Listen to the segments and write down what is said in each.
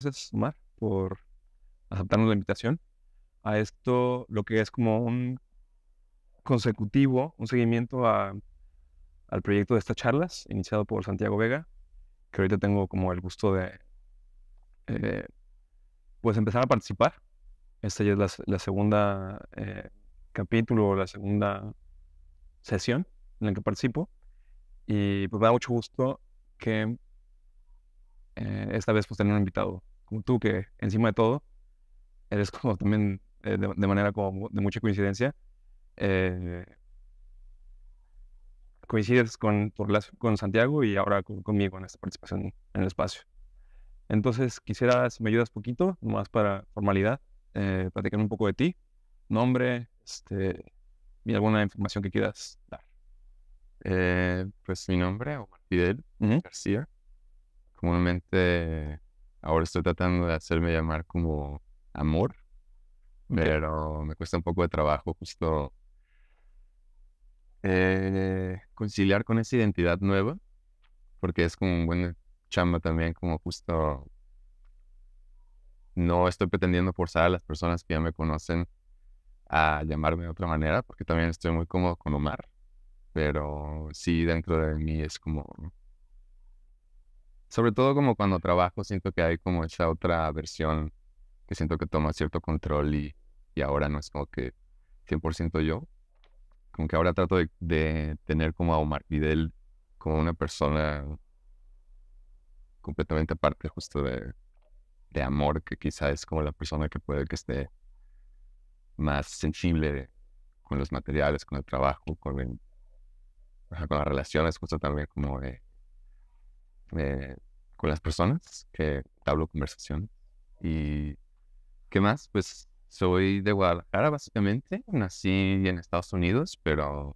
Gracias, Omar, por aceptarnos la invitación a esto, lo que es como un consecutivo, un seguimiento al proyecto de estas charlas, iniciado por Santiago Vega, que ahorita tengo como el gusto de, eh, pues, empezar a participar. Esta ya es la segunda capítulo, la segunda sesión en la que participo. Y pues me da mucho gusto que esta vez pues tener un invitado como tú, que encima de todo eres como también de manera como de mucha coincidencia, eh, coincides con Santiago y ahora conmigo en esta participación en el espacio. Entonces quisiera, si me ayudas poquito, más para formalidad, platicar un poco de ti, nombre, y alguna información que quieras dar. Pues mi nombre, Omar Fidel Ujú. García. Comúnmente ahora estoy tratando de hacerme llamar como Amor, Ok. pero me cuesta un poco de trabajo justo conciliar con esa identidad nueva, porque es como un buen chamba también, como justo no estoy pretendiendo forzar a las personas que ya me conocen a llamarme de otra manera, porque también estoy muy cómodo con Omar, pero sí dentro de mí es como sobre todo como cuando trabajo, siento que hay como esa otra versión que siento que toma cierto control y ahora no es como que 100% yo. Como que ahora trato de tener como a Omar Fidel como una persona completamente aparte justo de Amor, que quizá es como la persona que puede que esté más sensible con los materiales, con el trabajo, con las relaciones, justo también como eh, con las personas que hablo conversación. Y ¿qué más? Pues soy de Guadalajara, básicamente. Nací en Estados Unidos, pero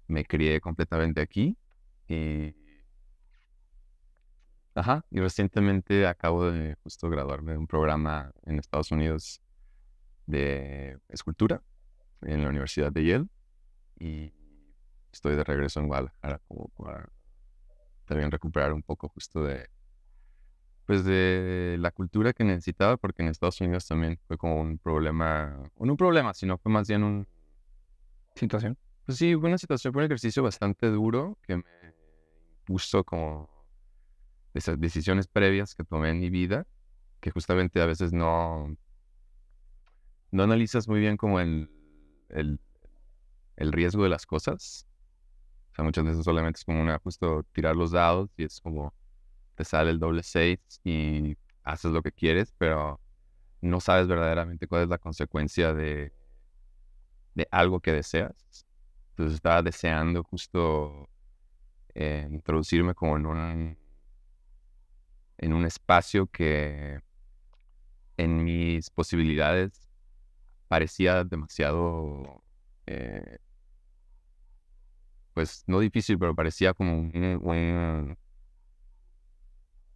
me crié completamente aquí. Y, y recientemente acabo de justo graduarme de un programa en Estados Unidos de escultura en la Universidad de Yale. Y estoy de regreso en Guadalajara como para también recuperar un poco justo pues de la cultura que necesitaba, porque en Estados Unidos también fue como un problema, o no un problema, sino fue más bien Situación. pues sí, fue una situación, fue un ejercicio bastante duro que me puso como esas decisiones previas que tomé en mi vida, que justamente a veces no analizas muy bien como el, el riesgo de las cosas. O sea, muchas veces solamente es como justo tirar los dados y es como te sale el doble 6 y haces lo que quieres, pero no sabes verdaderamente cuál es la consecuencia de algo que deseas. Entonces estaba deseando justo introducirme como en un espacio que en mis posibilidades parecía demasiado, eh, pues no difícil, pero parecía como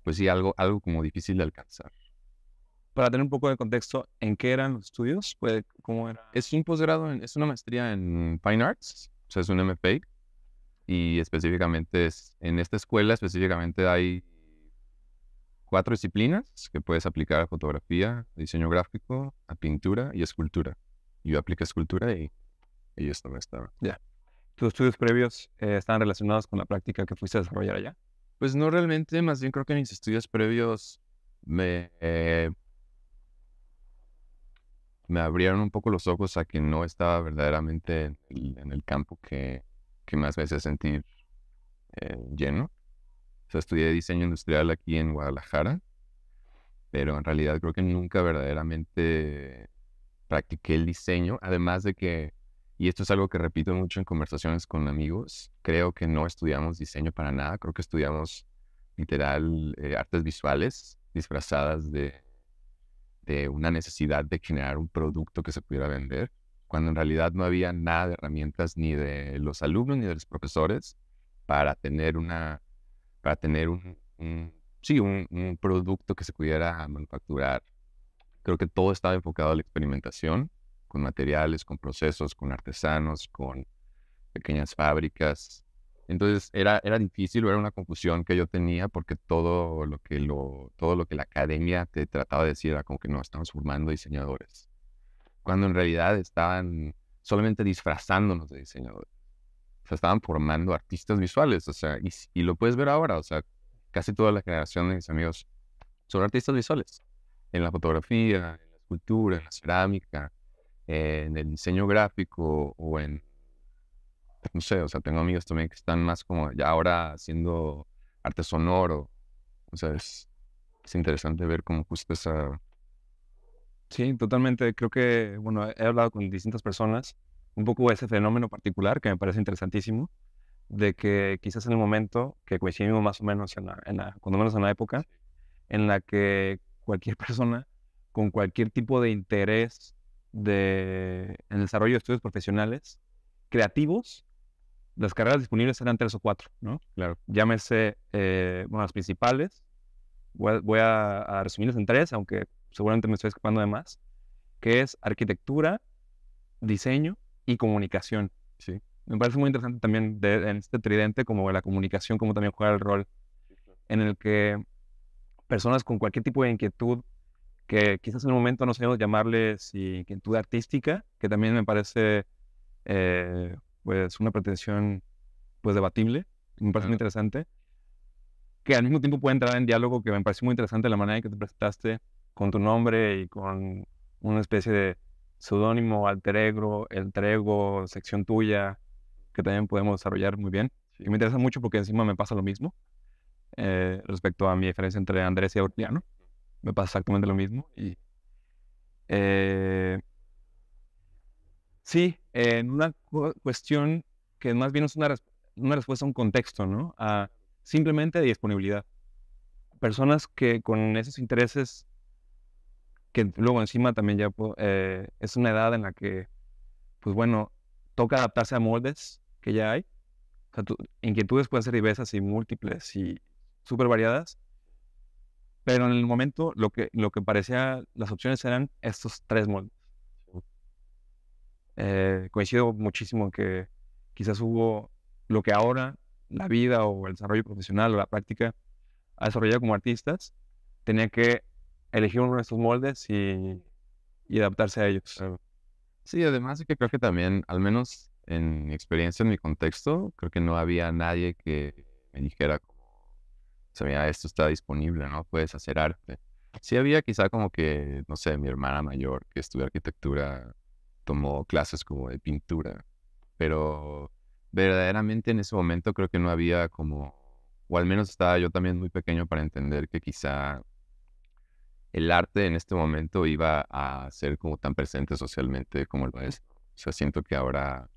pues sí, algo como difícil de alcanzar. Para tener un poco de contexto, ¿en qué eran los estudios? Pues, ¿cómo era? Es un posgrado, es una maestría en Fine Arts, o sea, es un MFA, y específicamente en esta escuela específicamente hay 4 disciplinas que puedes aplicar a fotografía, a diseño gráfico, a pintura y escultura. Yo apliqué escultura y ellos no estaban. Ya. ¿Tus estudios previos estaban relacionados con la práctica que fuiste a desarrollar allá? Pues no realmente, más bien creo que mis estudios previos me abrieron un poco los ojos a que no estaba verdaderamente en el campo que más me hace sentir lleno. O sea, estudié diseño industrial aquí en Guadalajara, pero en realidad creo que nunca verdaderamente practiqué el diseño, además de que, y esto es algo que repito mucho en conversaciones con amigos, creo que no estudiamos diseño para nada, creo que estudiamos literal artes visuales disfrazadas de una necesidad de generar un producto que se pudiera vender, cuando en realidad no había nada de herramientas ni de los alumnos ni de los profesores para tener sí, un producto que se pudiera manufacturar. Creo que todo estaba enfocado a la experimentación, con materiales, con procesos, con artesanos, con pequeñas fábricas. Entonces era difícil, era una confusión que yo tenía porque todo lo que la academia te trataba de decir era como que no, estamos formando diseñadores, cuando en realidad estaban solamente disfrazándonos de diseñadores. O sea, estaban formando artistas visuales, o sea, y lo puedes ver ahora, o sea, casi toda la generación de mis amigos son artistas visuales, en la fotografía, en la escultura, en la cerámica, en el diseño gráfico o en, no sé, o sea, tengo amigos también que están más como ya ahora haciendo arte sonoro, o sea, es interesante ver como justo esa... Sí, totalmente. Creo que, bueno, he hablado con distintas personas un poco de ese fenómeno particular que me parece interesantísimo, de que quizás en el momento que coincidimos más o menos cuando menos en la época, en la que cualquier persona con cualquier tipo de interés en el desarrollo de estudios profesionales creativos, las carreras disponibles eran 3 o 4, ¿no? Claro, Llámese, bueno, las principales. Voy a resumirlas en 3, aunque seguramente me estoy escapando de más, que es arquitectura, diseño y comunicación. sí. Me parece muy interesante también en este tridente como la comunicación, como también juega el rol en el que personas con cualquier tipo de inquietud, que quizás en el momento no sabemos llamarle si inquietud artística, que también me parece pues una pretensión pues debatible, me parece muy Claro. interesante, que al mismo tiempo puede entrar en diálogo, que me pareció muy interesante la manera en que te presentaste con tu nombre y con una especie de seudónimo, alter ego, sección tuya, que también podemos desarrollar muy bien. Sí. Y me interesa mucho porque encima me pasa lo mismo respecto a mi diferencia entre Andrés y Aureliano. Me pasa exactamente lo mismo. Y eh, sí, en una cuestión que más bien es una respuesta a un contexto, ¿no? A simplemente disponibilidad. Personas que con esos intereses, que luego encima también ya es una edad en la que, pues bueno, toca adaptarse a moldes que ya hay. O sea, inquietudes pueden ser diversas y múltiples y súper variadas, pero en el momento lo que parecía las opciones eran estos 3 moldes. Coincido muchísimo en que quizás hubo lo que ahora la vida o el desarrollo profesional o la práctica ha desarrollado como artistas, tenía que elegir uno de estos moldes y adaptarse a ellos. Claro. Sí, además de que creo que también, al menos en mi experiencia, en mi contexto, creo que no había nadie que me dijera como, o sea, mira, esto está disponible, ¿no? Puedes hacer arte. Sí había quizá como que, no sé, mi hermana mayor que estudió arquitectura tomó clases como de pintura, pero verdaderamente en ese momento creo que no había como, o al menos estaba yo también muy pequeño para entender que quizá el arte en este momento iba a ser como tan presente socialmente como lo es. O sea, siento que ahora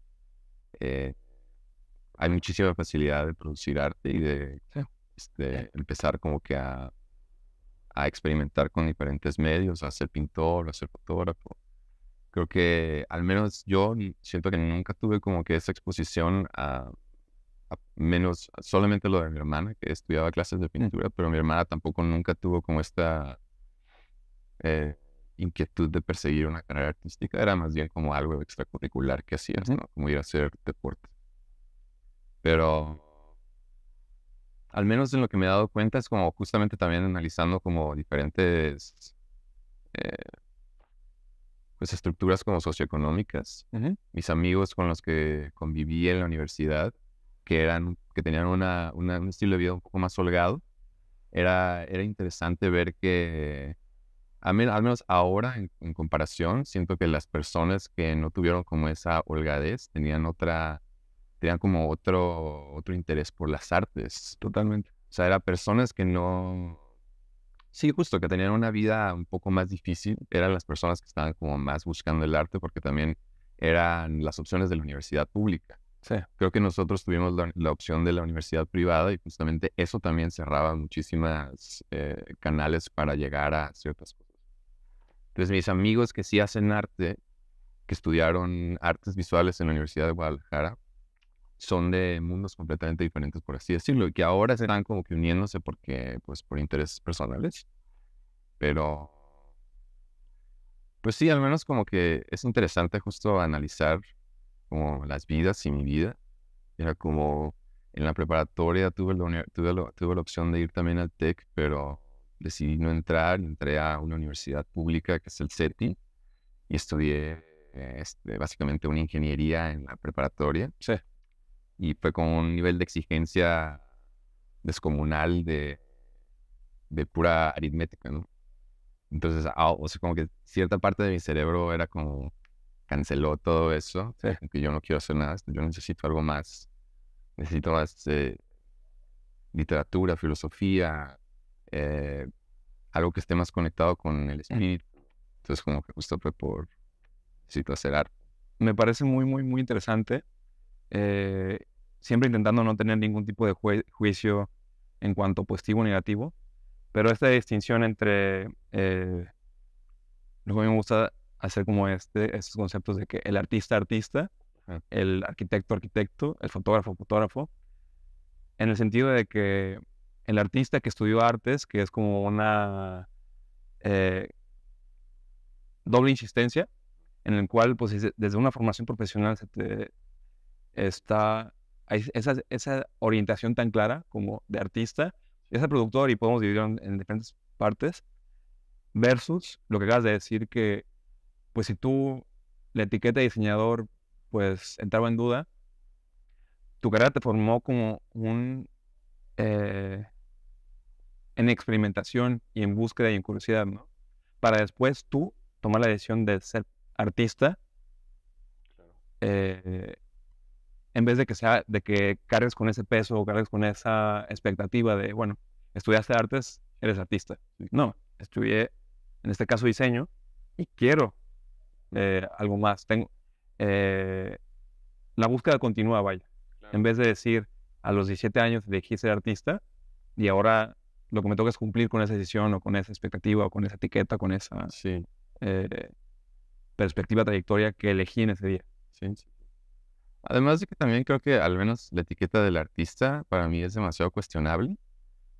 eh, hay muchísima facilidad de producir arte y de Sí. empezar como que a experimentar con diferentes medios, a ser pintor, a ser fotógrafo. Creo que al menos yo siento que nunca tuve como que esa exposición a menos solamente lo de mi hermana, que estudiaba clases de Mm. pintura, pero mi hermana tampoco nunca tuvo como esta eh, inquietud de perseguir una carrera artística, era más bien como algo extracurricular que hacías, Ujú. ¿no? Como ir a hacer deporte. Pero al menos en lo que me he dado cuenta es como justamente también analizando como diferentes eh, pues estructuras como socioeconómicas. Ujú. Mis amigos con los que conviví en la universidad, que tenían un estilo de vida un poco más holgado, era interesante ver que al menos ahora, en comparación, siento que las personas que no tuvieron como esa holgadez tenían como otro interés por las artes. Totalmente. O sea, eran personas que no... Sí, justo, que tenían una vida un poco más difícil. Eran las personas que estaban como más buscando el arte porque también eran las opciones de la universidad pública. Sí. Creo que nosotros tuvimos la opción de la universidad privada y justamente eso también cerraba muchísimas canales para llegar a ciertas cosas. Entonces, mis amigos que sí hacen arte, que estudiaron artes visuales en la Universidad de Guadalajara, son de mundos completamente diferentes, por así decirlo, y que ahora están como que uniéndose porque, pues, por intereses personales. Pero, pues sí, al menos como que es interesante justo analizar como las vidas y mi vida. Era como, En la preparatoria tuve la opción de ir también al TEC, pero decidí no entrar. Entré a una universidad pública que es el CETI y estudié básicamente una ingeniería en la preparatoria. Sí. Y fue con un nivel de exigencia descomunal de pura aritmética, ¿no? Entonces, o sea, como que cierta parte de mi cerebro era como, canceló todo eso, Sí. que yo no quiero hacer nada, yo necesito algo más, necesito más literatura, filosofía, algo que esté más conectado con el espíritu. Entonces, como que justo fue por, necesito hacer arte. Me parece muy, muy, muy interesante. Siempre intentando no tener ningún tipo de juicio en cuanto positivo o negativo, pero esta distinción entre lo que a mí me gusta hacer como estos conceptos de que el artista, Ajá. el arquitecto, el fotógrafo, en el sentido de que el artista que estudió artes, que es como una doble insistencia, en el cual pues desde una formación profesional hay esa orientación tan clara como de artista, y ese productor, y podemos dividirlo en diferentes partes, versus lo que acabas de decir, que pues si tú la etiqueta de diseñador pues entraba en duda, tu carrera te formó como en experimentación y en búsqueda y en curiosidad, ¿no? Para después tú tomar la decisión de ser artista, en vez de que cargues con ese peso o cargues con esa expectativa de, bueno, estudiaste artes, eres artista. No, estudié, en este caso, diseño y quiero algo más. La búsqueda continúa, vaya. En vez de decir, a los 17 años elegí ser artista y ahora lo que me toca es cumplir con esa decisión o con esa expectativa o con esa etiqueta, con esa Sí, perspectiva, trayectoria que elegí en ese día. sí, sí. Además de que también creo que al menos la etiqueta del artista para mí es demasiado cuestionable,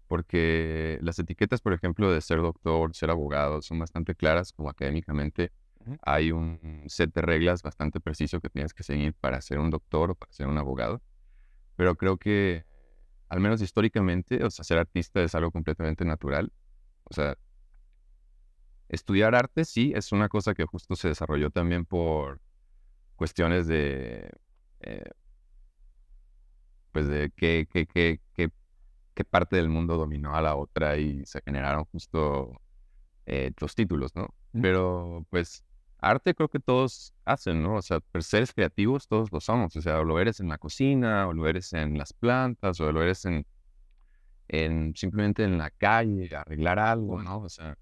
porque las etiquetas, por ejemplo, de ser doctor, ser abogado, son bastante claras, como académicamente Ujú. hay un set de reglas bastante preciso que tienes que seguir para ser un doctor o para ser un abogado. Pero creo que, al menos históricamente, o sea, ser artista es algo completamente natural. O sea, estudiar arte sí es una cosa que justo se desarrolló también por cuestiones de, eh, pues de qué parte del mundo dominó a la otra y se generaron justo los títulos, ¿no? Ujú. Pero pues arte creo que todos hacen, ¿no? O sea, seres creativos todos lo somos. O sea, o lo eres en la cocina, o lo eres en las plantas, o lo eres en simplemente en la calle, arreglar algo, ¿no? O sea,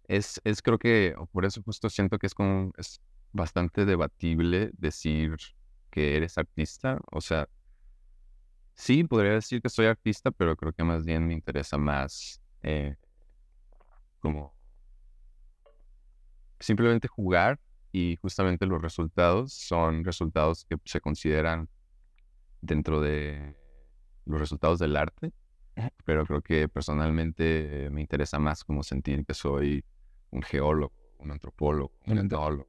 es creo que, o por eso justo siento que es bastante debatible decir que eres artista. O sea, sí, podría decir que soy artista, pero creo que más bien me interesa más como simplemente jugar y justamente los resultados son resultados que se consideran dentro de los resultados del arte, Ujú. pero creo que personalmente me interesa más como sentir que soy un geólogo, un antropólogo, un etnólogo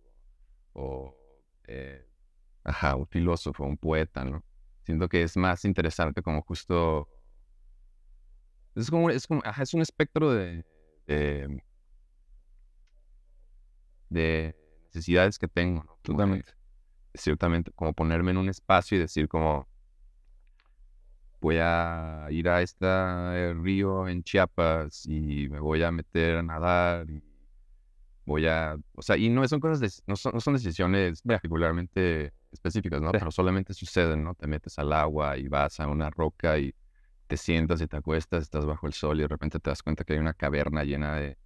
o un filósofo, un poeta, ¿no? Siento que es más interesante como justo es un espectro de, de necesidades que tengo, ¿no? Como de, Totalmente. ciertamente, como ponerme en un espacio y decir como, voy a ir a este río en Chiapas y me voy a meter a nadar y o sea, y no son cosas, no son decisiones Ya. particularmente específicas, ¿no? Sí. Pero solamente suceden, ¿no? Te metes al agua y vas a una roca y te sientas y te acuestas, estás bajo el sol y de repente te das cuenta que hay una caverna llena de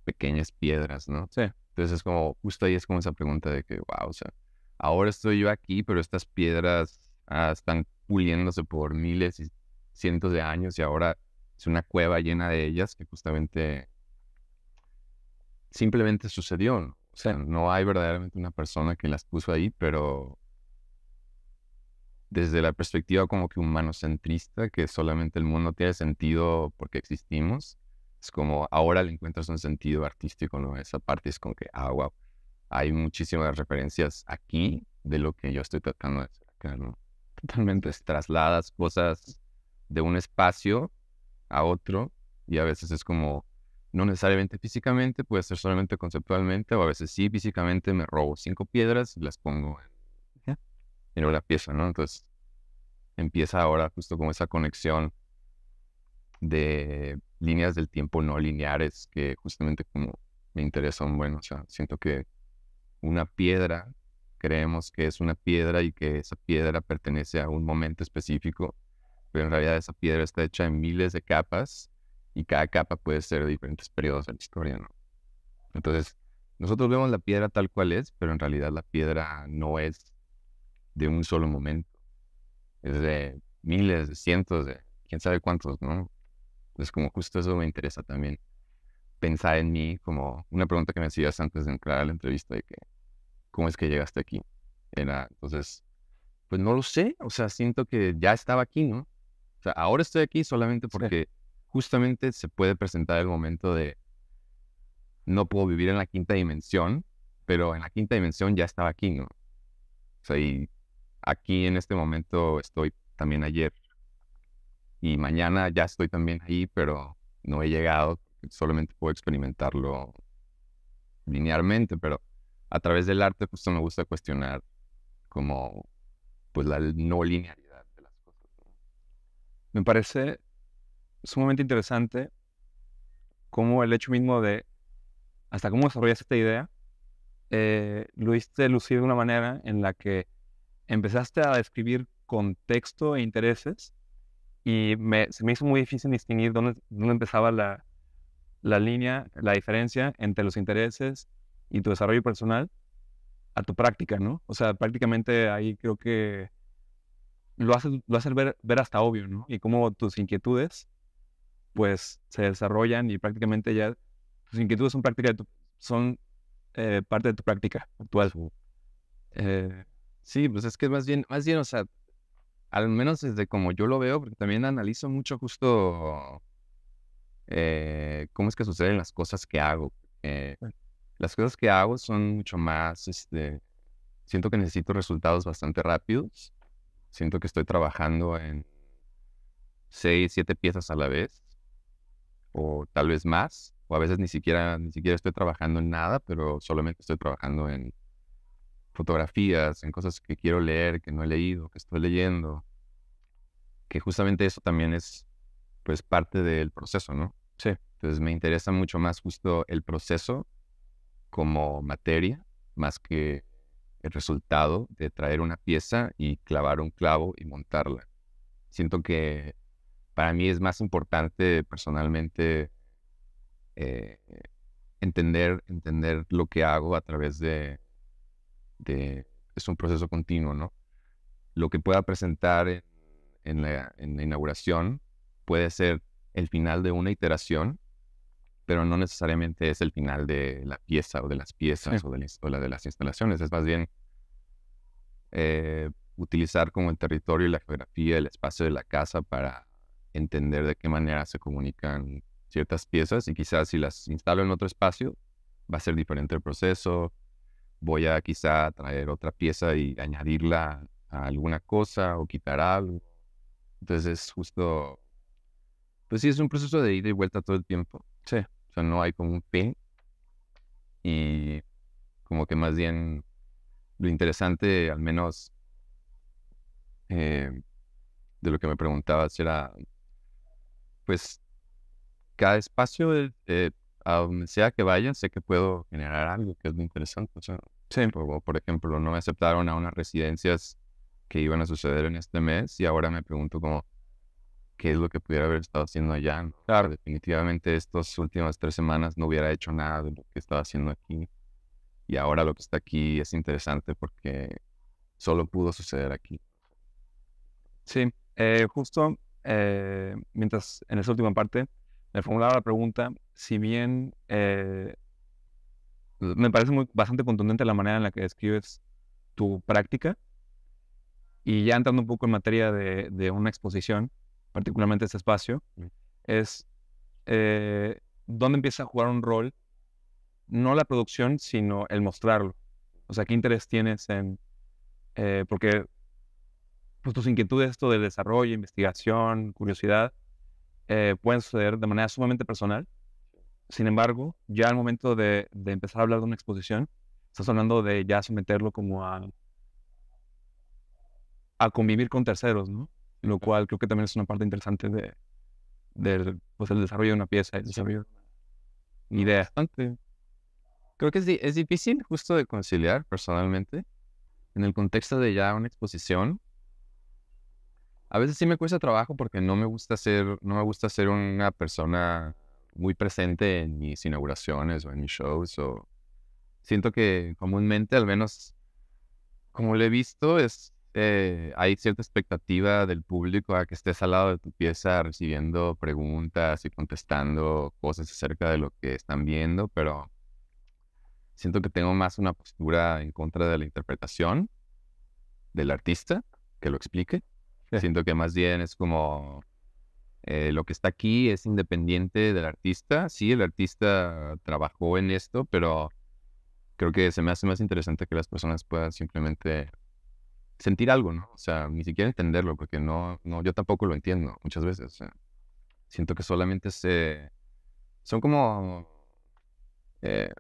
pequeñas piedras, ¿no? Sí. Entonces es como, justo ahí es como esa pregunta de que, wow, o sea, ahora estoy yo aquí, pero estas piedras están puliéndose por miles y cientos de años y ahora es una cueva llena de ellas que justamente simplemente sucedió, ¿no? O Sí. sea, no hay verdaderamente una persona que las puso ahí, pero desde la perspectiva como que humanocentrista, que solamente el mundo tiene sentido porque existimos, es como ahora le encuentras un sentido artístico, ¿no? Esa parte es como que, wow, hay muchísimas referencias aquí de lo que yo estoy tratando de hacer acá, ¿no? Totalmente. Entonces trasladas cosas de un espacio a otro y a veces es como, no necesariamente físicamente, puede ser solamente conceptualmente, o a veces sí físicamente me robo 5 piedras y las pongo Ya. en una pieza, ¿no? Entonces empieza ahora justo como esa conexión de líneas del tiempo no lineares que justamente como me interesan, bueno, o sea, siento que una piedra, creemos que es una piedra y que esa piedra pertenece a un momento específico, pero en realidad esa piedra está hecha en miles de capas y cada capa puede ser de diferentes periodos de la historia, ¿no? Entonces, nosotros vemos la piedra tal cual es, pero en realidad la piedra no es de un solo momento, es de miles, de cientos, de quién sabe cuántos, ¿no? Entonces, como justo eso me interesa también, pensar en mí como una pregunta que me hacías antes de entrar a la entrevista de que, ¿cómo es que llegaste aquí? Era, entonces, pues no lo sé, o sea, siento que ya estaba aquí, ¿no? O sea, ahora estoy aquí solamente Sí. porque justamente se puede presentar el momento de no puedo vivir en la quinta dimensión, pero en la quinta dimensión ya estaba aquí, ¿no? O sea, y aquí en este momento estoy también ayer y mañana ya estoy también ahí, pero no he llegado, solamente puedo experimentarlo linealmente, pero a través del arte justo me gusta cuestionar como pues la no linealidad de las cosas, ¿no? Me parece sumamente interesante cómo el hecho mismo de hasta cómo desarrollaste esta idea, lo hiciste lucir de una manera en la que empezaste a describir contexto e intereses y se me hizo muy difícil distinguir dónde empezaba la línea, la diferencia entre los intereses y tu desarrollo personal a tu práctica, ¿no? O sea, prácticamente ahí creo que lo haces ver hasta obvio, ¿no? Y cómo tus inquietudes, pues, se desarrollan y prácticamente ya tus inquietudes son son parte de tu práctica actual. Sí. Eh, Sí, pues es que más bien, o sea, al menos desde como yo lo veo, porque también analizo mucho justo cómo es que suceden las cosas que hago. bueno, Las cosas que hago son mucho más, siento que necesito resultados bastante rápidos. Siento que estoy trabajando en 6, 7 piezas a la vez, o tal vez más, o a veces ni siquiera estoy trabajando en nada, pero solamente estoy trabajando en fotografías, en cosas que quiero leer, que no he leído, que estoy leyendo, que justamente eso también es, pues, parte del proceso, ¿no? sí, Entonces me interesa mucho más justo el proceso como materia, más que el resultado de traer una pieza y clavar un clavo y montarla. Siento que para mí es más importante personalmente eh, entender lo que hago a través es un proceso continuo, ¿no? Lo que pueda presentar en la inauguración puede ser el final de una iteración, pero no necesariamente es el final de la pieza o de las sí, piezas o de las instalaciones. Es más bien utilizar como el territorio y la geografía, el espacio de la casa para entender de qué manera se comunican ciertas piezas y quizás si las instalo en otro espacio va a ser diferente el proceso. Voy a quizá traer otra pieza y añadirla a alguna cosa o quitar algo. Entonces es justo, pues sí, es un proceso de ida y vuelta todo el tiempo. sí. O sea, no hay como un fin y como que más bien lo interesante, al menos eh, de lo que me preguntabas, era pues cada espacio, a donde sea que vaya, sé que puedo generar algo, que es lo interesante. O sea, Sí, por ejemplo, no me aceptaron a unas residencias que iban a suceder en este mes y ahora me pregunto como, ¿qué es lo que pudiera haber estado haciendo allá? ¿No? O sea, claro. definitivamente estas últimas 3 semanas no hubiera hecho nada de lo que estaba haciendo aquí. Y ahora lo que está aquí es interesante porque solo pudo suceder aquí. Sí, justo mientras en esa última parte me formulaba la pregunta, si bien me parece bastante contundente la manera en la que describes tu práctica y ya entrando un poco en materia de una exposición, particularmente este espacio, Mm. es dónde empieza a jugar un rol, no la producción, sino el mostrarlo. O sea, ¿qué interés tienes porque pues tus inquietudes, esto del desarrollo, investigación, curiosidad, pueden suceder de manera sumamente personal. Sin embargo, ya al momento de empezar a hablar de una exposición, estás hablando de ya someterlo como a convivir con terceros, ¿no? Lo cual creo que también es una parte interesante del pues, el desarrollo de una pieza, el desarrollo de una idea. Bastante. Creo que es difícil justo de conciliar personalmente. En el contexto de ya una exposición, a veces sí me cuesta trabajo porque no me gusta ser una persona muy presente en mis inauguraciones o en mis shows. O siento que comúnmente, al menos como lo he visto, hay cierta expectativa del público a que estés al lado de tu pieza recibiendo preguntas y contestando cosas acerca de lo que están viendo, pero siento que tengo más una postura en contra de la interpretación del artista que lo explique. Sí. Siento que más bien es como lo que está aquí es independiente del artista. Sí, el artista trabajó en esto, pero creo que se me hace más interesante que las personas puedan simplemente sentir algo, ¿no? O sea, ni siquiera entenderlo, porque yo tampoco lo entiendo muchas veces. O sea, siento que solamente son como, eh,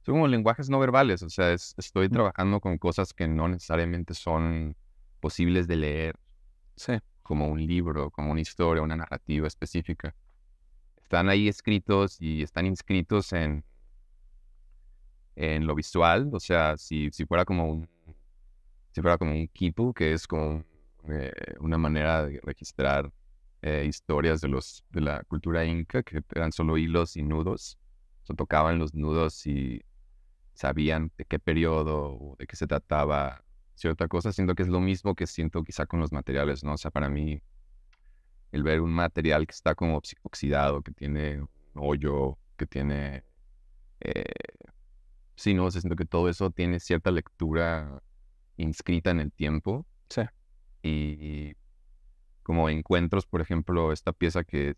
son como lenguajes no verbales. O sea, estoy trabajando con cosas que no necesariamente son posibles de leer, Sí, como un libro, como una historia, una narrativa específica. Están ahí escritos y están inscritos en lo visual. O sea, si fuera como un quipu, que es como una manera de registrar historias de la cultura inca, que eran solo hilos y nudos. Se tocaban los nudos y sabían de qué periodo o de qué se trataba cierta cosa. Siento que es lo mismo que siento quizá con los materiales, ¿no? O sea, para mí, el ver un material que está como oxidado, que tiene un hoyo, que tiene... eh, sí, no, o sea, siento que todo eso tiene cierta lectura inscrita en el tiempo. sí. Y como encuentros, por ejemplo, esta pieza que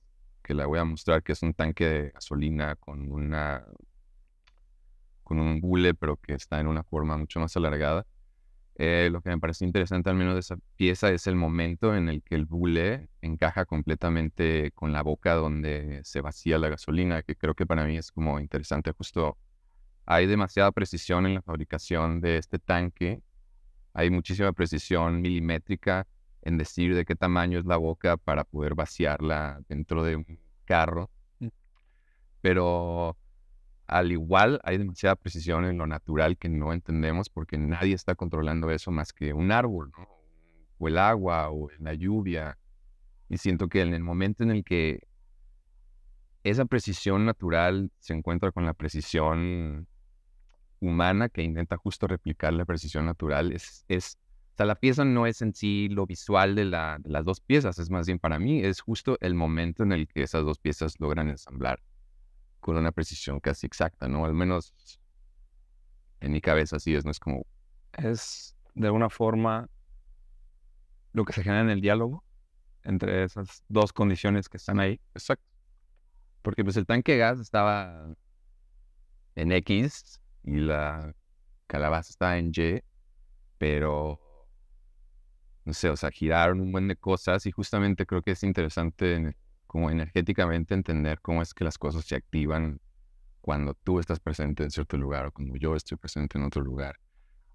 la voy a mostrar, que es un tanque de gasolina con un bule, pero que está en una forma mucho más alargada. Lo que me parece interesante al menos de esa pieza es el momento en el que el bule encaja completamente con la boca donde se vacía la gasolina, que creo que para mí es como interesante. Justo hay demasiada precisión en la fabricación de este tanque. Hay muchísima precisión milimétrica en decir de qué tamaño es la boca para poder vaciarla dentro de un carro. Mm. Pero al igual hay demasiada precisión en lo natural que no entendemos porque nadie está controlando eso más que un árbol, ¿no? O el agua o la lluvia. Y siento que en el momento en el que esa precisión natural se encuentra con la precisión humana que intenta justo replicar la precisión natural, o sea, la pieza no es en sí lo visual de las dos piezas, es más bien para mí, es justo el momento en el que esas dos piezas logran ensamblar con una precisión casi exacta, ¿no? Al menos en mi cabeza así es, no es como, Es de alguna forma lo que se genera en el diálogo entre esas dos condiciones que están ahí. exacto, porque pues el tanque de gas estaba en X y la calabaza estaba en Y, pero no sé, o sea, giraron un buen de cosas y justamente creo que es interesante como energéticamente entender cómo es que las cosas se activan cuando tú estás presente en cierto lugar o cuando yo estoy presente en otro lugar,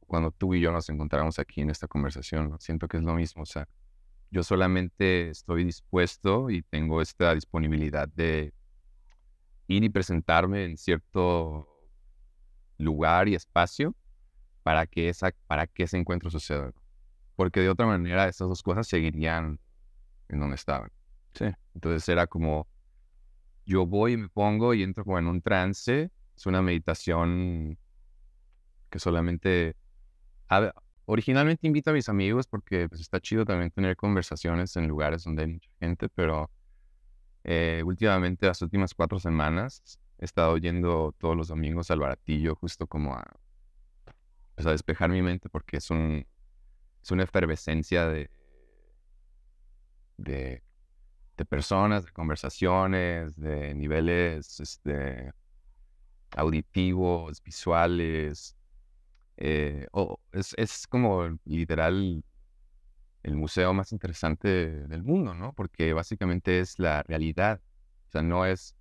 cuando tú y yo nos encontramos aquí en esta conversación, ¿no? Siento que es lo mismo, o sea, yo solamente estoy dispuesto y tengo esta disponibilidad de ir y presentarme en cierto lugar y espacio para que ese encuentro suceda, ¿no? Porque de otra manera esas dos cosas seguirían en donde estaban. Sí, Entonces era como, yo voy y me pongo y entro como en un trance, es una meditación que solamente, a ver, originalmente invito a mis amigos porque pues está chido también tener conversaciones en lugares donde hay mucha gente, pero últimamente, las últimas 4 semanas, he estado yendo todos los domingos al Baratillo justo como pues, a despejar mi mente porque es una efervescencia de, de personas, de conversaciones, de niveles auditivos, visuales. Es como literal el museo más interesante del mundo, ¿no? Porque básicamente es la realidad. O sea, no es...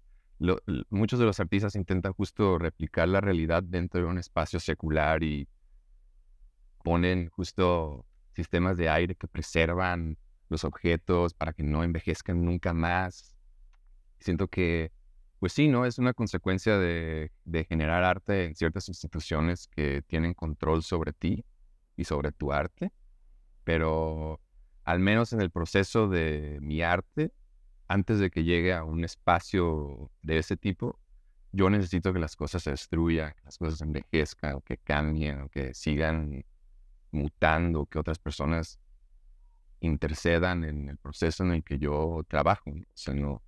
muchos de los artistas intentan justo replicar la realidad dentro de un espacio secular y ponen justo sistemas de aire que preservan los objetos para que no envejezcan nunca más. Siento que, pues sí, ¿no? Es una consecuencia de generar arte en ciertas instituciones que tienen control sobre ti y sobre tu arte, pero al menos en el proceso de mi arte, antes de que llegue a un espacio de ese tipo, yo necesito que las cosas se destruyan, que las cosas envejezcan, que cambien, que sigan mutando, que otras personas intercedan en el proceso en el que yo trabajo, ¿no? O sea, no.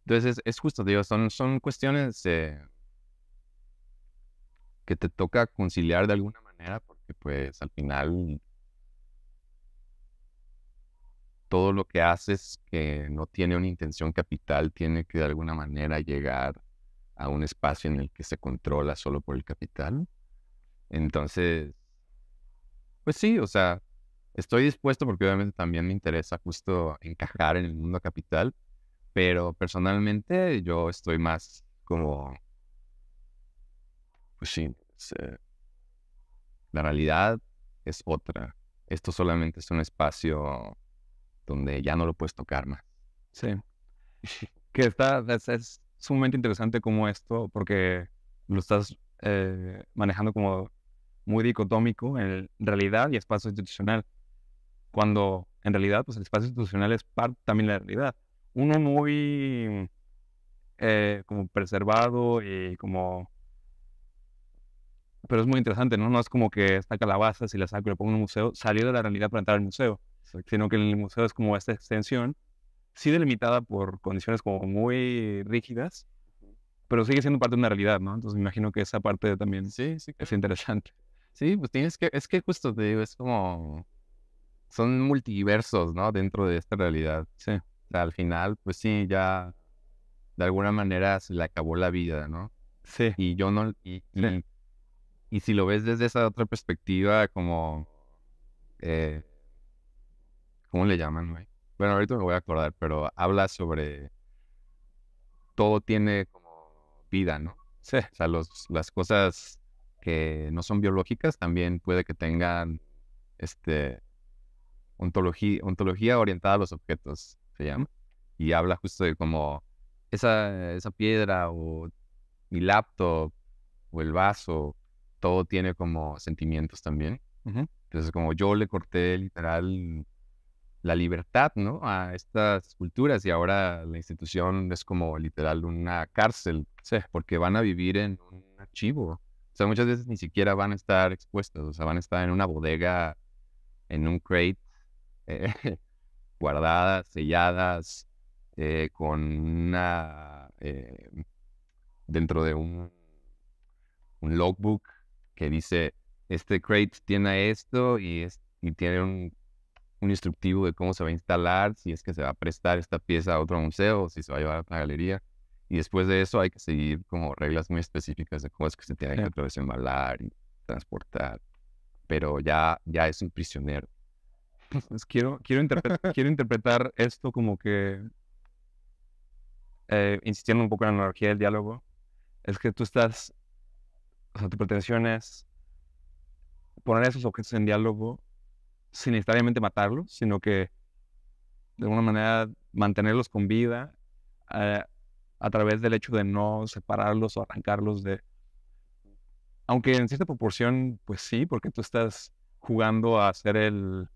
Entonces es justo, digo, son cuestiones que te toca conciliar de alguna manera, porque pues al final todo lo que haces que no tiene una intención capital tiene que de alguna manera llegar a un espacio en el que se controla solo por el capital. Entonces, pues sí, o sea, estoy dispuesto porque obviamente también me interesa justo encajar en el mundo capital, pero personalmente yo estoy más como, pues sí, la realidad es otra. Esto solamente es un espacio donde ya no lo puedes tocar más. Sí. Que es sumamente interesante como esto, porque lo estás manejando como muy dicotómico en realidad y espacio institucional, cuando en realidad pues el espacio institucional es parte también de la realidad. Uno muy como preservado y como... Pero es muy interesante, ¿no? No es como que esta calabaza, si la saco y la pongo en un museo, salió de la realidad para entrar al museo, sino que el museo es como esta extensión, sí delimitada por condiciones como muy rígidas, pero sigue siendo parte de una realidad, ¿no? Entonces me imagino que esa parte también Sí, sí, es claro. interesante. Sí, pues es que justo te digo, es como, son multiversos, ¿no? Dentro de esta realidad. Sí, O sea, al final, pues sí, ya de alguna manera se le acabó la vida, ¿no? sí, Y yo no, sí. y si lo ves desde esa otra perspectiva, como, ¿cómo le llaman, güey? Bueno, ahorita me voy a acordar, pero habla sobre todo tiene como vida, ¿no? Sí, O sea, las cosas que no son biológicas también puede que tengan, este, ontología orientada a los objetos, se llama. Y habla justo de cómo esa piedra o mi laptop o el vaso, todo tiene como sentimientos también. ujú, Entonces, como yo le corté literal la libertad, ¿no? A estas esculturas y ahora la institución es como literal una cárcel sí, porque van a vivir en un archivo. O sea, muchas veces ni siquiera van a estar expuestos, o sea, van a estar en una bodega, en un crate, eh, guardadas, selladas, con dentro de un logbook que dice, este crate tiene esto y tiene un instructivo de cómo se va a instalar, si es que se va a prestar esta pieza a otro museo, o si se va a llevar a otra galería. Y después de eso hay que seguir como reglas muy específicas de cómo es que se tiene sí. que otra vez embalar y transportar. Pero ya es un prisionero. Pues quiero interpretar esto como que, insistiendo un poco en la analogía del diálogo, es que tú estás, o sea, tu pretensión es poner esos objetos en diálogo sin necesariamente matarlos, sino que de alguna manera mantenerlos con vida eh, a través del hecho de no separarlos o arrancarlos de... Aunque en cierta proporción, pues sí, porque tú estás jugando a hacer el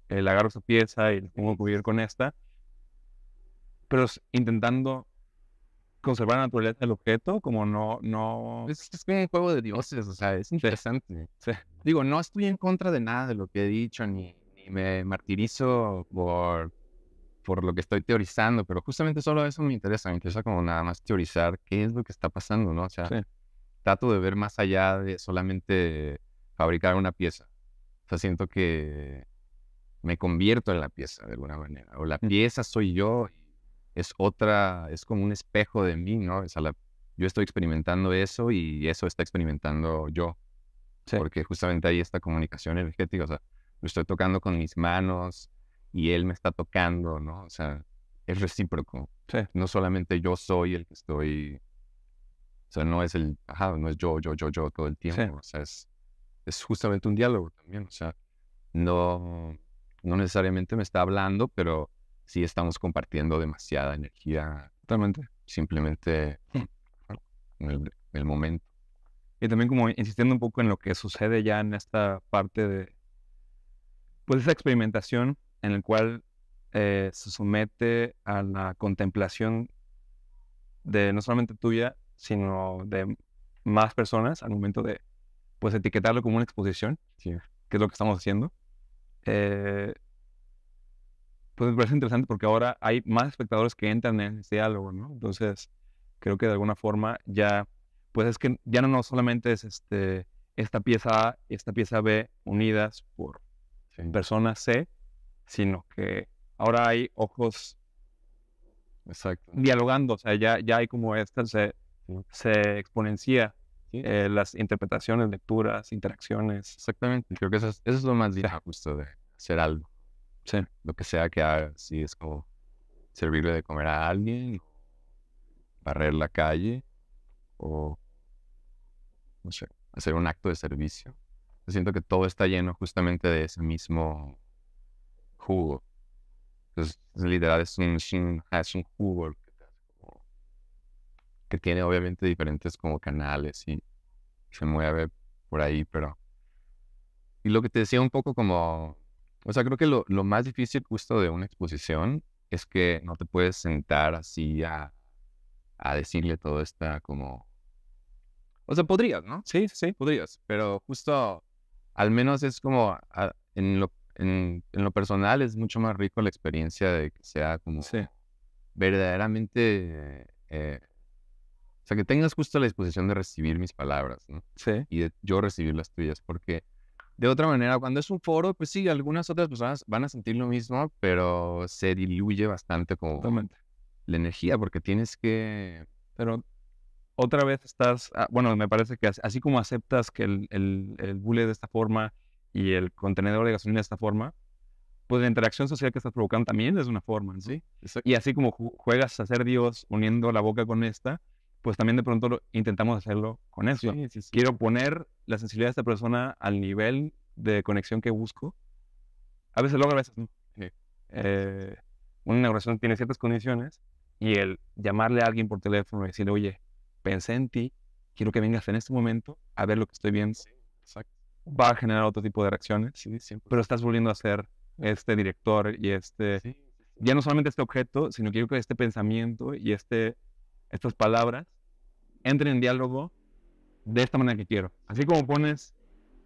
agarro esa pieza y pongo cubrir con esta, pero intentando conservar la naturaleza del objeto, como no... Es como un juego de dioses, o sea, es Sí, interesante. sí, Digo, no estoy en contra de nada de lo que he dicho, ni me martirizo por lo que estoy teorizando, pero justamente solo eso me interesa como nada más teorizar qué es lo que está pasando, ¿no? O sea, sí, trato de ver más allá de solamente fabricar una pieza. O sea, siento que me convierto en la pieza de alguna manera, o la mm, pieza soy yo, y es otra, es como un espejo de mí, ¿no? O sea, yo estoy experimentando eso y eso está experimentando yo, sí, porque justamente hay esta comunicación energética, o sea, lo estoy tocando con mis manos y él me está tocando, ¿no? O sea, es recíproco. Sí, No solamente yo soy el que estoy, o sea, no es no es yo todo el sí, tiempo, o sea, es justamente un diálogo también, o sea, no, no necesariamente me está hablando, pero sí estamos compartiendo demasiada energía totalmente. simplemente en el momento. Y también como insistiendo un poco en lo que sucede ya en esta parte de, pues esa experimentación en el cual se somete a la contemplación de no solamente tuya, sino de más personas al momento de, pues, etiquetarlo como una exposición, Sí, que es lo que estamos haciendo. Eh, pues me parece interesante porque ahora hay más espectadores que entran en este diálogo, ¿no? Entonces, creo que de alguna forma ya, pues es que ya no solamente es esta pieza A y esta pieza B unidas por sí, persona C, sino que ahora hay ojos exacto. dialogando, o sea, ya hay como Sí, se exponencia sí, las interpretaciones, lecturas, interacciones. exactamente. Creo que eso es lo más Sí, lindo justo de hacer algo. sí, Lo que sea que hagas, si es como servirle de comer a alguien, barrer la calle o, no sé, hacer un acto de servicio. Yo siento que todo está lleno justamente de ese mismo jugo. Entonces, literal, es un jugo que tiene obviamente diferentes como canales y se mueve por ahí, pero... Y lo que te decía un poco como... O sea, creo que lo más difícil justo de una exposición es que no te puedes sentar así a decirle todo esta como... O sea, podrías, ¿no? sí, sí, Podrías, pero justo al menos es como en lo personal es mucho más rico la experiencia de que sea sí, como verdaderamente, o sea, que tengas justo la disposición de recibir mis palabras, ¿no? sí, Y de yo recibir las tuyas, porque de otra manera, cuando es un foro, pues sí, algunas otras personas van a sentir lo mismo, pero se diluye bastante como totalmente. la energía, porque tienes que... Pero otra vez estás, bueno, me parece que así como aceptas que el bullying de esta forma y el contenedor de gasolina de esta forma, pues la interacción social que estás provocando también es de una forma, ¿no? Sí, exacto. Y así como juegas a ser Dios uniendo la boca con esta, pues también de pronto intentamos hacerlo con esto. Sí, sí, sí. Quiero poner la sensibilidad de esta persona al nivel de conexión que busco. A veces logra, a veces no. Sí, Eh, una negociación tiene ciertas condiciones y el llamarle a alguien por teléfono y decirle, oye, pensé en ti, quiero que vengas en este momento a ver lo que estoy viendo, sí, exacto. va a generar otro tipo de reacciones, Sí, siempre. pero estás volviendo a ser este director y Sí, sí, sí. ya no solamente este objeto, sino quiero que este pensamiento y estas palabras entren en diálogo de esta manera que quiero. Así como pones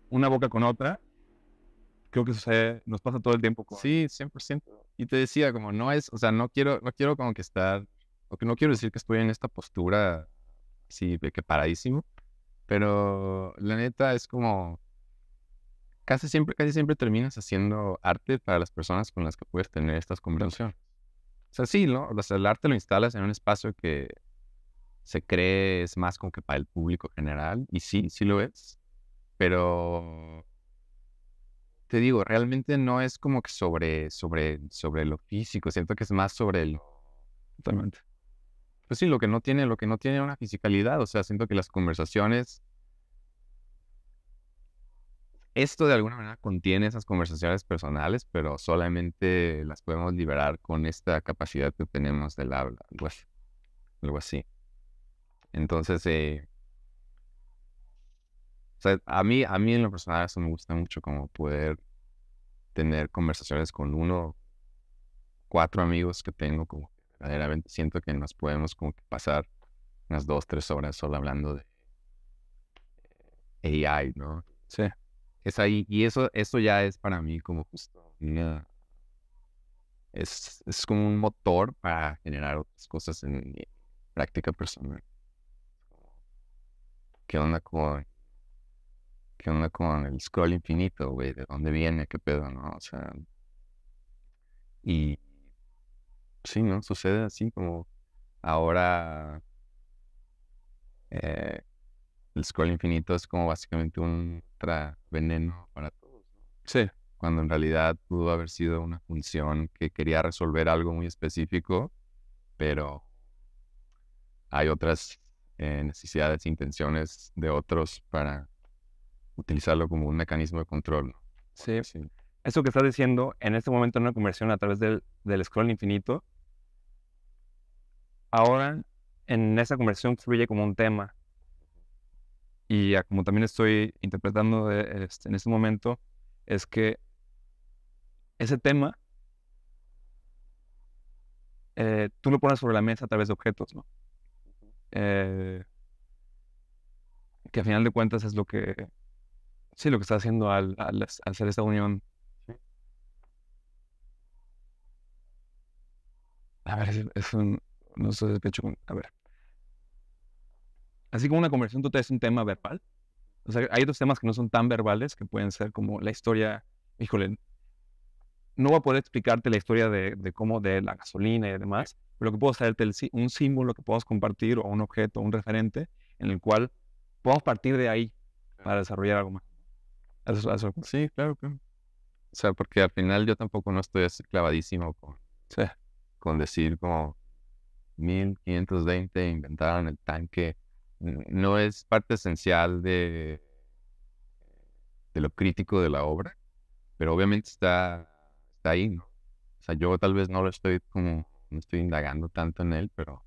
una boca con otra, creo que sucede, nos pasa todo el tiempo Sí, 100%. Y te decía, como no es, o sea, no quiero como que estar, o que no quiero decir que estoy en esta postura así de que paradísimo, pero la neta es como casi siempre terminas haciendo arte para las personas con las que puedes tener estas conversaciones. O sea, sí, ¿no? O sea, el arte lo instalas en un espacio que se cree es más como que para el público general, y sí, sí lo es, pero te digo, realmente no es como que sobre lo físico, siento que es más sobre totalmente. pues sí, lo que no tiene una fisicalidad, o sea, siento que las conversaciones, esto de alguna manera contiene esas conversaciones personales, pero solamente las podemos liberar con esta capacidad que tenemos del habla, algo así. Entonces, o sea, a mí en lo personal eso me gusta mucho como poder tener conversaciones con 4 amigos que tengo, como que verdaderamente siento que nos podemos como que pasar unas 2, 3 horas solo hablando de AI, ¿no? Sí, Es ahí, y eso ya es para mí como justo es como un motor para generar otras cosas en mi práctica personal. ¿Qué onda con, qué onda con el scroll infinito, güey? ¿De dónde viene? ¿Qué pedo, no? O sea, y sí, ¿no? Sucede así como ahora eh, el scroll infinito es como básicamente un veneno para todos, ¿no? sí. cuando en realidad pudo haber sido una función que quería resolver algo muy específico, pero hay otras necesidades e intenciones de otros para utilizarlo como un mecanismo de control, ¿no? Sí. Sí. Eso que estás diciendo, en este momento en una conversión a través del scroll infinito, ahora en esa conversión fluye como un tema. Y como también estoy interpretando en este momento, es que ese tema tú lo pones sobre la mesa a través de objetos, ¿no? Que a final de cuentas es lo que, sí, lo que está haciendo al hacer esta unión. A ver, no sé, despecho, a ver. Así como una conversión, tú traes un tema verbal. O sea, hay otros temas que no son tan verbales, que pueden ser como la historia, híjole, no voy a poder explicarte la historia de cómo de la gasolina y demás, pero lo que puedo hacerte un símbolo que podamos compartir o un objeto, un referente, en el cual podamos partir de ahí para desarrollar algo más. Eso. Sí, claro, claro. O sea, porque al final yo tampoco no estoy así clavadísimo Sí. con decir como 1520 inventaron el tanque. No es parte esencial de lo crítico de la obra, pero obviamente está ahí, ¿no? O sea, yo tal vez no estoy indagando tanto en él, pero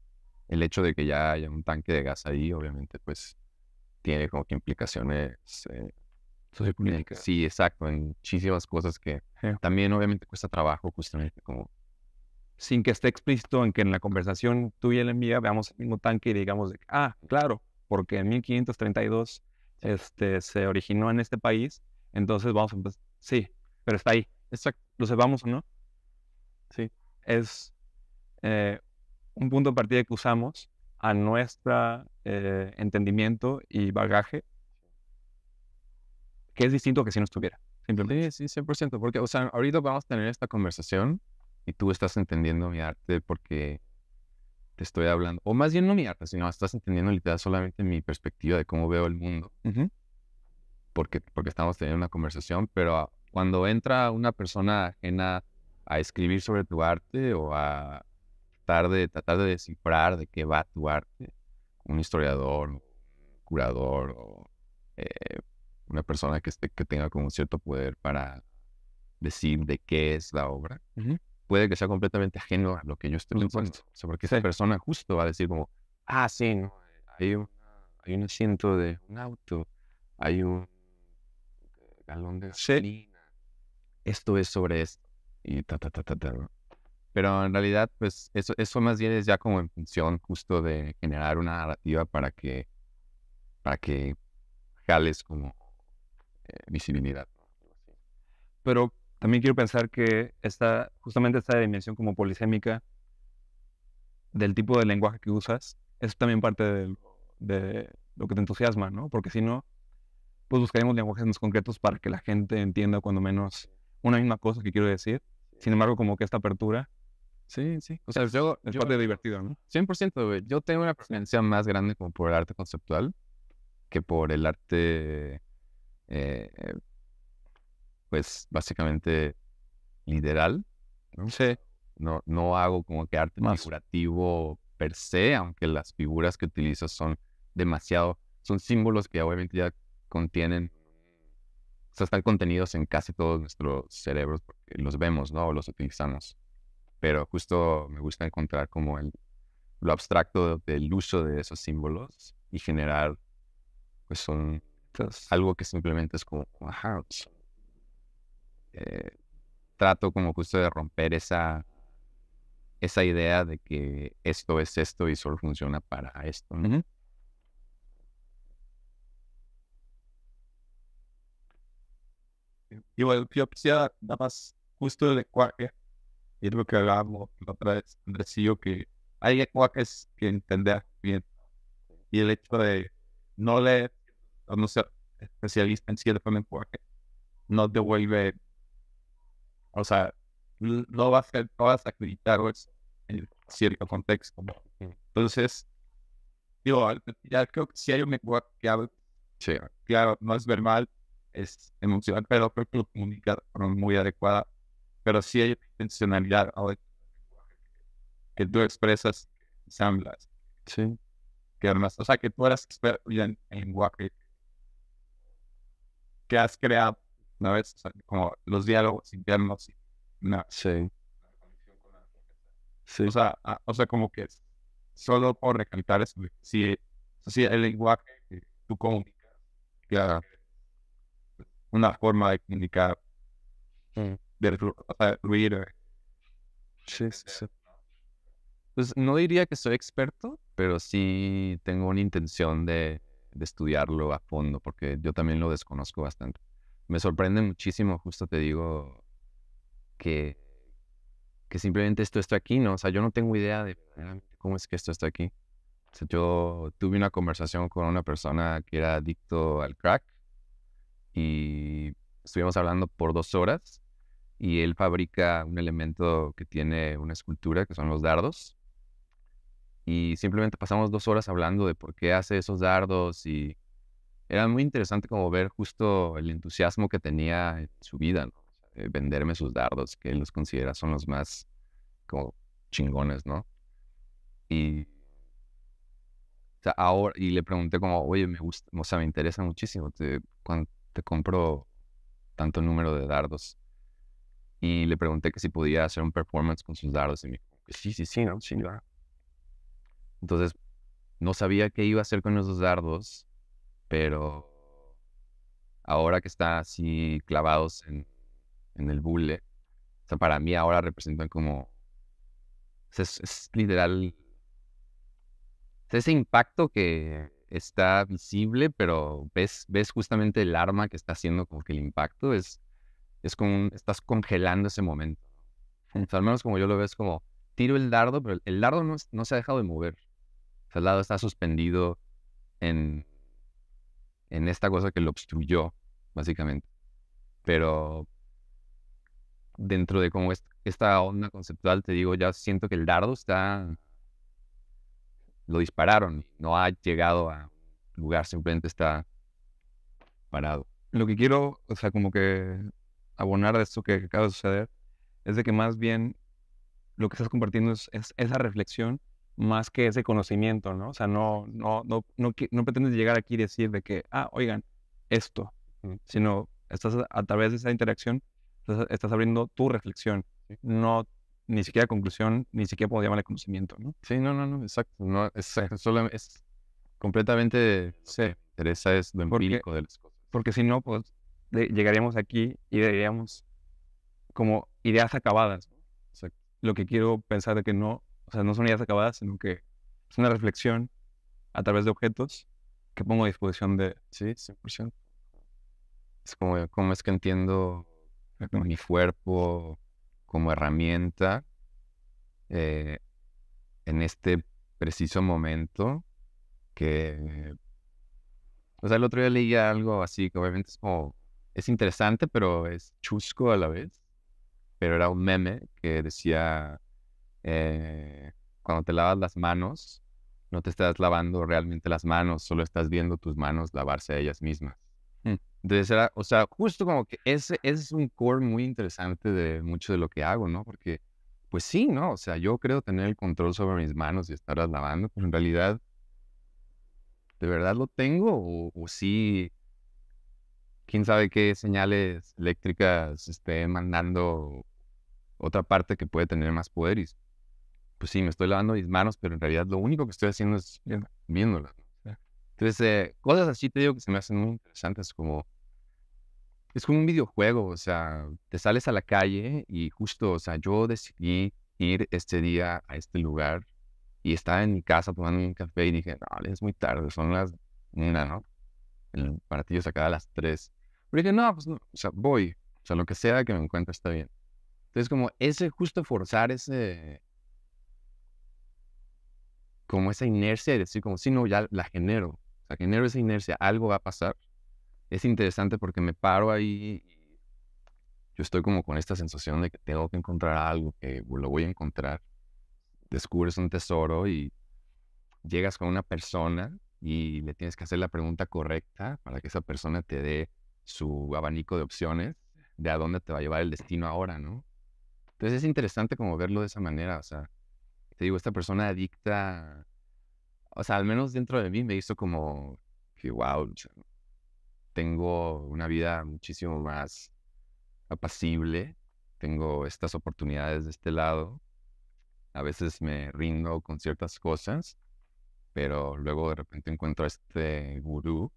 el hecho de que ya haya un tanque de gas ahí, obviamente, pues tiene como que implicaciones. Sociopolítica. Sí, exacto, en muchísimas cosas que también obviamente cuesta trabajo justamente como... Sin que esté explícito en que en la conversación tú y él envía veamos el mismo tanque y digamos, claro, porque en 1532 se originó en este país, entonces vamos a empezar. Sí, pero está ahí. Exacto. ¿Lo sepamos o no? Sí. Es un punto de partida que usamos a nuestro entendimiento y bagaje, que es distinto a que si no estuviera, simplemente. Sí, 100%, porque, o sea, ahorita vamos a tener esta conversación y tú estás entendiendo mi arte porque te estoy hablando, o más bien no mi arte, sino estás entendiendo literal solamente mi perspectiva de cómo veo el mundo, porque estamos teniendo una conversación, pero cuando entra una persona ajena a escribir sobre tu arte o a tratar de descifrar de qué va tu arte, un historiador, un curador o una persona que tenga como un cierto poder para decir de qué es la obra, puede que sea completamente ajeno a lo que yo estoy pensando. O sea, porque esa persona justo va a decir como, sí, no, hay un asiento de un auto, hay un galón de gasolina, esto es sobre esto, y ¿no? Pero en realidad, pues, eso más bien es ya como en función justo de generar una narrativa para que jales como visibilidad, ¿no? Pero también quiero pensar que justamente esta dimensión como polisémica del tipo de lenguaje que usas es también parte de lo que te entusiasma, ¿no? Porque si no, pues buscaremos lenguajes más concretos para que la gente entienda cuando menos una misma cosa que quiero decir. Sin embargo, como que esta apertura... Sí. O sea, yo es parte divertida, ¿no? 100%, güey. Yo tengo una preferencia más grande como por el arte conceptual que por el arte, pues, básicamente literal, ¿no? Sí. No hago como que arte figurativo per se, aunque las figuras que utilizas son símbolos que obviamente ya contienen, o sea, están contenidos en casi todos nuestros cerebros porque los vemos, ¿no? O los utilizamos. Pero justo me gusta encontrar como lo abstracto del uso de esos símbolos y generar, pues, algo que simplemente es como, trato como justo de romper esa idea de que esto es esto y solo funciona para esto, ¿no? Igual, yo quisiera nada más justo el lenguaje, y es lo que hablábamos la otra vez, decía que hay lenguajes que entender bien, y el hecho de no leer o no ser especialista en cierto lenguaje no te vuelve, o sea, no vas a acreditar eso en cierto contexto, ¿no? Entonces, digo, ya creo que si hay un lenguaje que habla, Sí. claro, no es verbal, es emocional, pero creo que lo comunica de forma muy adecuada. Pero sí hay una intencionalidad ahora que tú expresas, que hablas, Sí, que además, o sea, que tú eres experto ya en lenguaje que has creado, ¿no ves? O sea, como los diálogos internos y una sí, conexión con la gente. sí. O sea, como que solo por recalcar eso, sí, sí, el lenguaje que tú comunicas, claro, una forma de comunicar, Mm, o sea, de fluir, sí, sí, sí. Pues no diría que soy experto, pero sí tengo una intención de estudiarlo a fondo, porque yo también lo desconozco bastante. Me sorprende muchísimo, justo te digo, que, que simplemente esto está aquí, ¿no? O sea, yo no tengo idea de verdaderamente cómo es que esto está aquí. O sea, yo tuve una conversación con una persona que era adicto al crack y estuvimos hablando por 2 horas y él fabrica un elemento que tiene una escultura, que son los dardos. Y simplemente pasamos 2 horas hablando de por qué hace esos dardos y era muy interesante como ver justo el entusiasmo que tenía en su vida, ¿no? O sea, de venderme sus dardos, que él los considera son los más como chingones, ¿no? Y, o sea, ahora, y le pregunté como, oye, me gusta, o sea, me interesa muchísimo, cuando te compro tanto número de dardos. Y le pregunté que si podía hacer un performance con sus dardos y me dijo que sí, sí, sí, ¿no? Sí, va. Entonces, no sabía qué iba a hacer con esos dardos, pero ahora que está así clavados en el bule, o sea, para mí ahora representan como, o sea, es literal, o sea, ese impacto que está visible, pero ves justamente el arma que está haciendo como que el impacto es como, estás congelando ese momento. O sea, al menos como yo lo veo, es como, tiro el dardo, pero el dardo no se ha dejado de mover. O sea, el dardo está suspendido en, en esta cosa que lo obstruyó, básicamente. Pero dentro de como esta onda conceptual, te digo, ya siento que el dardo lo dispararon y no ha llegado a un lugar, simplemente está parado. Lo que quiero, o sea, como que abonar de esto que acaba de suceder, es de que más bien lo que estás compartiendo es esa reflexión más que ese conocimiento, ¿no? O sea, no pretendes llegar aquí y decir de que, oigan, esto, sino estás a través de esa interacción, estás abriendo tu reflexión, no ni siquiera conclusión, ni siquiera podemos llamarle conocimiento, ¿no? Sí, no, exacto. No, solo es completamente, Sí, me interesa es lo porque, empírico de las cosas. porque si no, pues llegaríamos aquí y diríamos como ideas acabadas, ¿no? O sea, lo que quiero pensar de que no, o sea, no son ideas acabadas, sino que es una reflexión a través de objetos que pongo a disposición de... Sí, 100%. Es como es que entiendo mi cuerpo como herramienta eh, en este preciso momento que, o sea, el otro día leía algo así que obviamente es como, es interesante, pero es chusco a la vez, pero era un meme que decía, cuando te lavas las manos, no te estás lavando realmente las manos, solo estás viendo tus manos lavarse a ellas mismas. Mm. Entonces era, o sea, justo como que ese es un core muy interesante de mucho de lo que hago, ¿no? Porque, pues sí, ¿no? O sea, yo creo tener el control sobre mis manos y estarlas lavando, pero en realidad, ¿de verdad lo tengo? O sí, quién sabe qué señales eléctricas esté mandando otra parte que puede tener más poder y pues sí, me estoy lavando mis manos, pero en realidad lo único que estoy haciendo es viéndolas, ¿no? Entonces, cosas así te digo que se me hacen muy interesantes, como es como un videojuego, o sea, te sales a la calle y justo, o sea, yo decidí ir este día a este lugar y estaba en mi casa tomando un café y dije, no, es muy tarde, son las 1, ¿no? El partido se acaba a las 3. Pero dije, no, pues no, o sea, voy, o sea, lo que sea que me encuentre está bien. Entonces, como ese, justo forzar como esa inercia y decir, como, si no, ya la genero, o sea, genero esa inercia, algo va a pasar. Es interesante porque me paro ahí y yo estoy como con esta sensación de que tengo que encontrar algo, que lo voy a encontrar. Descubres un tesoro y llegas con una persona y le tienes que hacer la pregunta correcta para que esa persona te dé su abanico de opciones de a dónde te va a llevar el destino ahora, ¿no? Entonces es interesante como verlo de esa manera, o sea, te digo, esta persona adicta, o sea, al menos dentro de mí me hizo como que, wow, tengo una vida muchísimo más apacible, tengo estas oportunidades de este lado, a veces me rindo con ciertas cosas, pero luego de repente encuentro a este gurú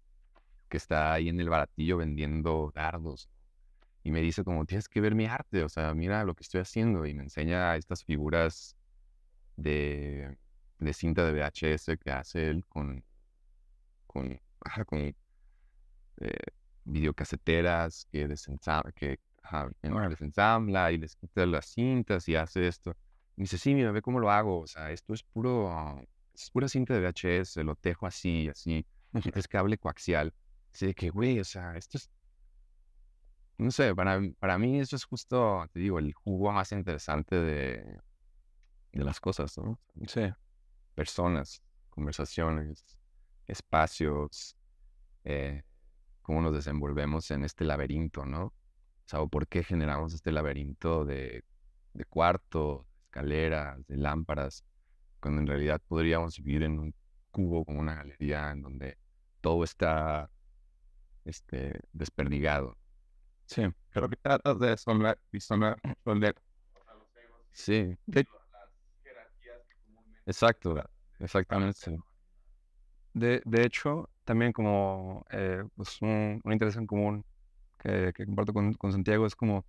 que está ahí en el baratillo vendiendo dardos y me dice como, tienes que ver mi arte, o sea, mira lo que estoy haciendo, y me enseña estas figuras de, de cinta de VHS que hace él con eh, videocaseteras que desensambla y les quita las cintas y hace esto. Y dice, sí, mira, ve cómo lo hago, o sea, esto es pura cinta de VHS, lo tejo así, así, y es cable coaxial. Así de que, güey, o sea, esto es, no sé, para mí eso es justo, te digo, el jugo más interesante de las cosas, ¿no? Sí, Personas, conversaciones, espacios, eh, cómo nos desenvolvemos en este laberinto, ¿no? O sea, o por qué generamos este laberinto de cuartos, escaleras, de lámparas, cuando en realidad podríamos vivir en un cubo como una galería en donde todo está desperdigado. sí. Creo que tratas de resolver. Sí, exacto, exactamente. De hecho, también como pues un interés en común que comparto con Santiago es como,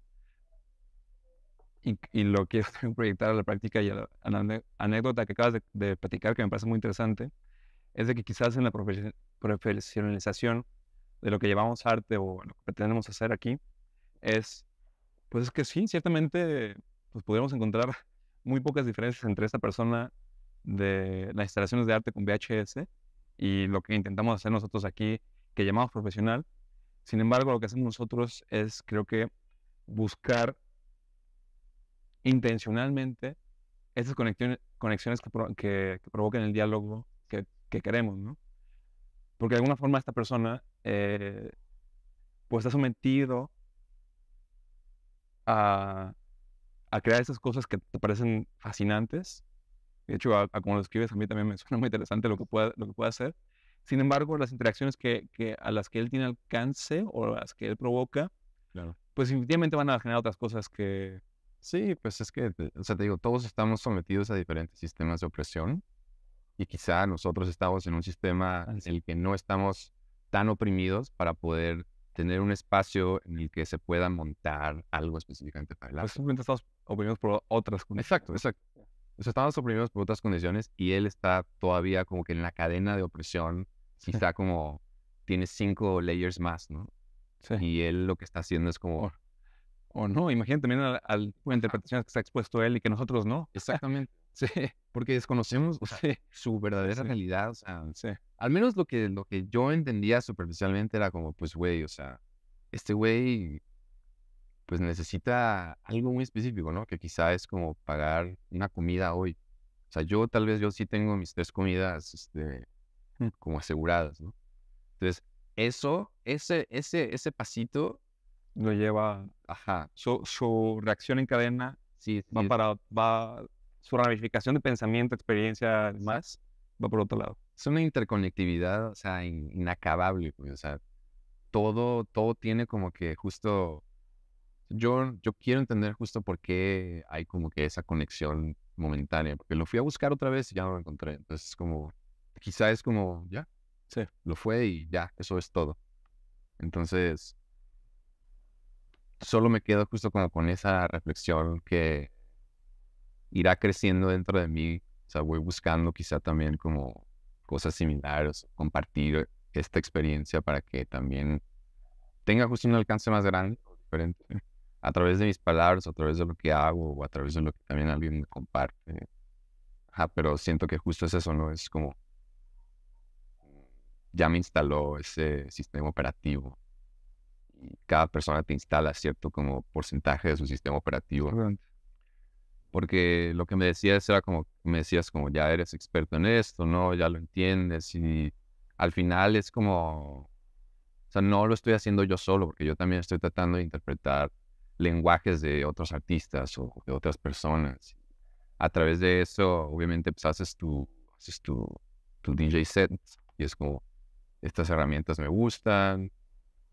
y lo quiero también proyectar a la práctica y a la anécdota que acabas de platicar, que me parece muy interesante, es de que quizás en la profesionalización de lo que llamamos arte o lo que pretendemos hacer aquí, pues es que sí, ciertamente, pues podríamos encontrar muy pocas diferencias entre esta persona de las instalaciones de arte con VHS y lo que intentamos hacer nosotros aquí, que llamamos profesional. Sin embargo, lo que hacemos nosotros es, creo que, buscar intencionalmente esas conexiones que provoquen el diálogo que queremos, ¿no? Porque de alguna forma esta persona, pues está sometido a, a crear esas cosas que te parecen fascinantes. De hecho, a como lo escribes, a mí también me suena muy interesante lo que puede hacer. Sin embargo, las interacciones a las que él tiene alcance o a las que él provoca, Claro. pues definitivamente van a generar otras cosas que... Sí, pues es que, o sea, te digo, todos estamos sometidos a diferentes sistemas de opresión y quizá nosotros estamos en un sistema en el que no estamos tan oprimidos para poder tener un espacio en el que se pueda montar algo específicamente para el Pues arte. simplemente estamos oprimidos por otras condiciones. Exacto, exacto. O sea, estamos oprimidos por otras condiciones y él está todavía como que en la cadena de opresión, quizá como tiene 5 layers más, ¿no? Sí. Y él lo que está haciendo es como... O no, imagínate también al tipo de interpretaciones que está expuesto él y que nosotros no. Exactamente. Sí, Porque desconocemos, o sea, sí, su verdadera Sí. realidad, o sea, sí. al menos lo que yo entendía superficialmente era como, pues, güey, o sea, este güey, pues, necesita algo muy específico, ¿no? Que quizá es como pagar una comida hoy. O sea, tal vez yo sí tengo mis 3 comidas, Mm. como aseguradas, ¿no? Entonces, ese pasito, Lo lleva... ajá, Su reacción en cadena sí, su ramificación de pensamiento, experiencia, demás, va por otro lado. es una interconectividad, o sea, inacabable, güey, o sea, todo tiene como que justo, yo quiero entender justo por qué hay como que esa conexión momentánea, porque lo fui a buscar otra vez y ya no lo encontré, entonces como, quizá es como, ya, Sí. lo fue y ya, eso es todo. Entonces, solo me quedo justo como con esa reflexión que irá creciendo dentro de mí, o sea, voy buscando quizá también como cosas similares, compartir esta experiencia para que también tenga justo un alcance más grande o diferente, a través de mis palabras, a través de lo que hago o a través de lo que también alguien me comparte. Ajá, pero siento que justo es eso, ¿no? Es como, ya me instaló ese sistema operativo y cada persona te instala cierto como porcentaje de su sistema operativo. Porque lo que me decías era como, ya eres experto en esto, ¿no? Ya lo entiendes y al final es como, O sea, no lo estoy haciendo yo solo, porque yo también estoy tratando de interpretar lenguajes de otros artistas o de otras personas. A través de eso, obviamente, pues haces tu DJ set y es como, estas herramientas me gustan,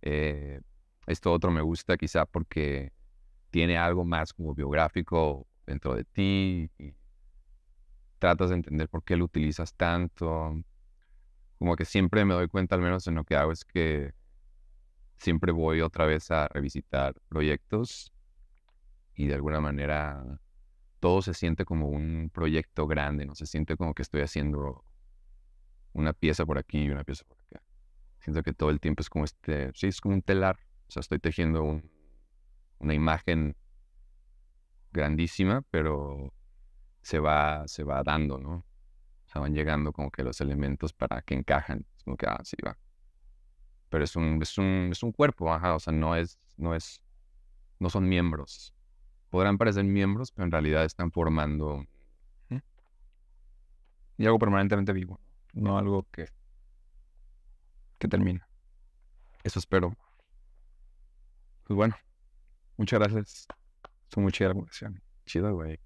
eh, esto otro me gusta quizá porque tiene algo más como biográfico dentro de ti y tratas de entender por qué lo utilizas tanto. Como que siempre me doy cuenta, al menos en lo que hago, es que siempre voy otra vez a revisitar proyectos y de alguna manera todo se siente como un proyecto grande, no se siente como que estoy haciendo una pieza por aquí y una pieza por acá. Siento que todo el tiempo es como sí, es como un telar. O sea, estoy tejiendo una imagen grandísima, pero se va dando, ¿no? O sea, van llegando como que los elementos para que encajan. Es como que, sí, va. Pero es un cuerpo, ajá. O sea, no son miembros. Podrán parecer miembros, pero en realidad están formando. Y algo permanentemente vivo, no algo que termina. Eso espero. Pues bueno, muchas gracias. Estuvo muy chida la conversación. Chido, güey.